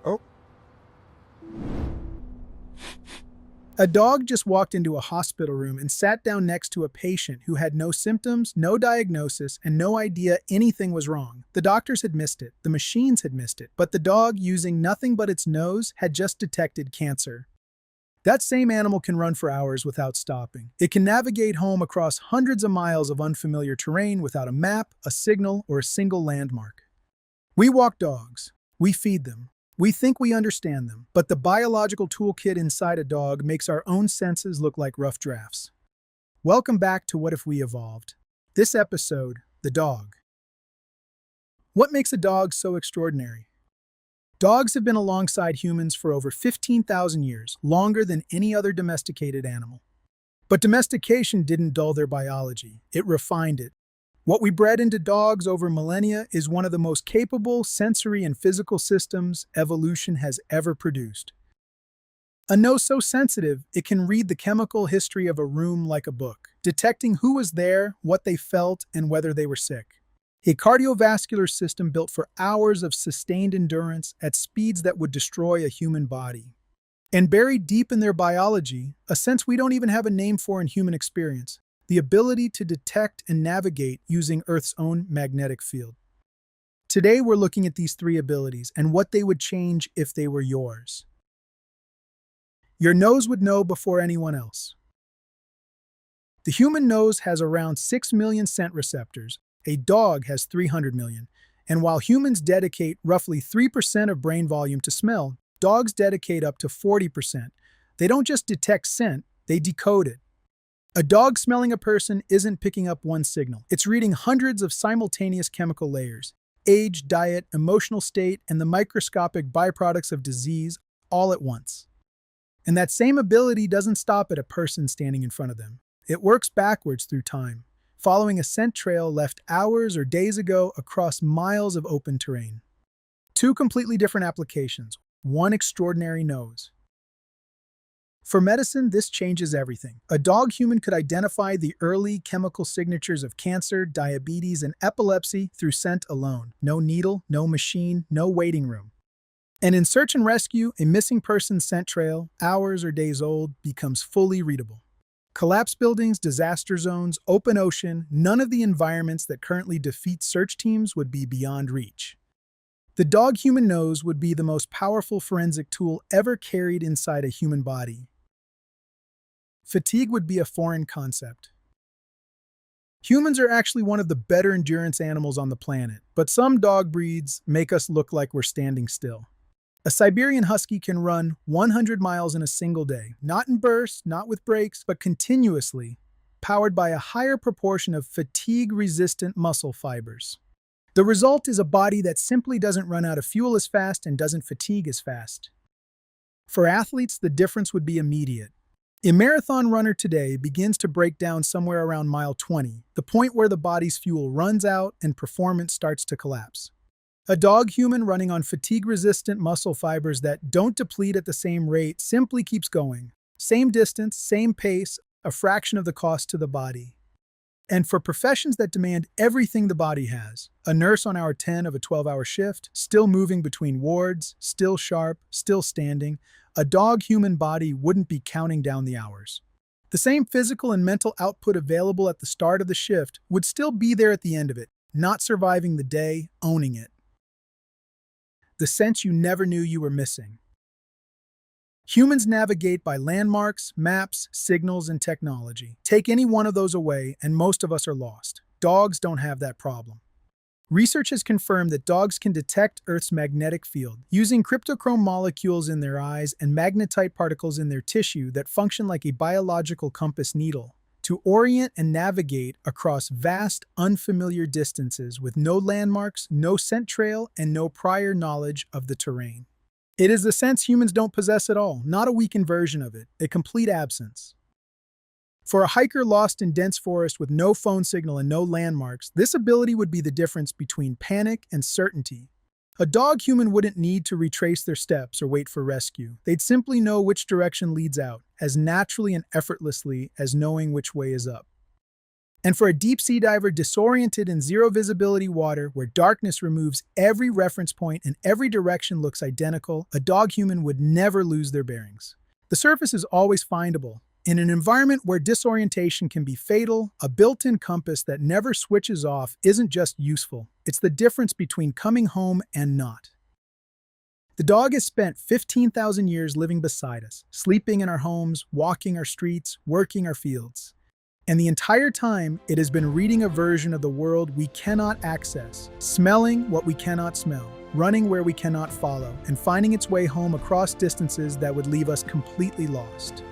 Oh, A dog just walked into a hospital room and sat down next to a patient who had no symptoms, no diagnosis, and no idea anything was wrong. The doctors had missed it, the machines had missed it, but the dog, using nothing but its nose, had just detected cancer. That same animal can run for hours without stopping. It can navigate home across hundreds of miles of unfamiliar terrain without a map, a signal, or a single landmark. We walk dogs. We feed them. We think we understand them, but the biological toolkit inside a dog makes our own senses look like rough drafts. Welcome back to What If We Evolved? This episode, the dog. What makes a dog so extraordinary? Dogs have been alongside humans for over 15,000 years, longer than any other domesticated animal. But domestication didn't dull their biology, it refined it. What we bred into dogs over millennia is one of the most capable sensory and physical systems evolution has ever produced. A nose so sensitive, it can read the chemical history of a room like a book, detecting who was there, what they felt, and whether they were sick. A cardiovascular system built for hours of sustained endurance at speeds that would destroy a human body. And buried deep in their biology, a sense we don't even have a name for in human experience: the ability to detect and navigate using Earth's own magnetic field. Today, we're looking at these three abilities and what they would change if they were yours. Your nose would know before anyone else. The human nose has around 6 million scent receptors. A dog has 300 million. And while humans dedicate roughly 3% of brain volume to smell, dogs dedicate up to 40%. They don't just detect scent, they decode it. A dog smelling a person isn't picking up one signal. It's reading hundreds of simultaneous chemical layers: age, diet, emotional state, and the microscopic byproducts of disease all at once. And that same ability doesn't stop at a person standing in front of them. It works backwards through time, following a scent trail left hours or days ago across miles of open terrain. Two completely different applications, one extraordinary nose. For medicine, this changes everything. A dog-human could identify the early chemical signatures of cancer, diabetes, and epilepsy through scent alone. No needle, no machine, no waiting room. And in search and rescue, a missing person's scent trail, hours or days old, becomes fully readable. Collapsed buildings, disaster zones, open ocean, none of the environments that currently defeat search teams would be beyond reach. The dog-human nose would be the most powerful forensic tool ever carried inside a human body. Fatigue would be a foreign concept. Humans are actually one of the better endurance animals on the planet, but some dog breeds make us look like we're standing still. A Siberian Husky can run 100 miles in a single day, not in bursts, not with breaks, but continuously, powered by a higher proportion of fatigue-resistant muscle fibers. The result is a body that simply doesn't run out of fuel as fast and doesn't fatigue as fast. For athletes, the difference would be immediate. A marathon runner today begins to break down somewhere around mile 20, the point where the body's fuel runs out and performance starts to collapse. A dog-human running on fatigue-resistant muscle fibers that don't deplete at the same rate simply keeps going. Same distance, same pace, a fraction of the cost to the body. And for professions that demand everything the body has, a nurse on hour 10 of a 12-hour shift, still moving between wards, still sharp, still standing, a dog-human body wouldn't be counting down the hours. The same physical and mental output available at the start of the shift would still be there at the end of it, not surviving the day, owning it. The sense you never knew you were missing. Humans navigate by landmarks, maps, signals, and technology. Take any one of those away, and most of us are lost. Dogs don't have that problem. Research has confirmed that dogs can detect Earth's magnetic field, using cryptochrome molecules in their eyes and magnetite particles in their tissue that function like a biological compass needle, to orient and navigate across vast, unfamiliar distances with no landmarks, no scent trail, and no prior knowledge of the terrain. It is the sense humans don't possess at all, not a weakened version of it, a complete absence. For a hiker lost in dense forest with no phone signal and no landmarks, this ability would be the difference between panic and certainty. A dog-human wouldn't need to retrace their steps or wait for rescue. They'd simply know which direction leads out, as naturally and effortlessly as knowing which way is up. And for a deep-sea diver disoriented in zero-visibility water where darkness removes every reference point and every direction looks identical, a dog-human would never lose their bearings. The surface is always findable. In an environment where disorientation can be fatal, a built-in compass that never switches off isn't just useful. It's the difference between coming home and not. The dog has spent 15,000 years living beside us, sleeping in our homes, walking our streets, working our fields. And the entire time, it has been reading a version of the world we cannot access, smelling what we cannot smell, running where we cannot follow, and finding its way home across distances that would leave us completely lost.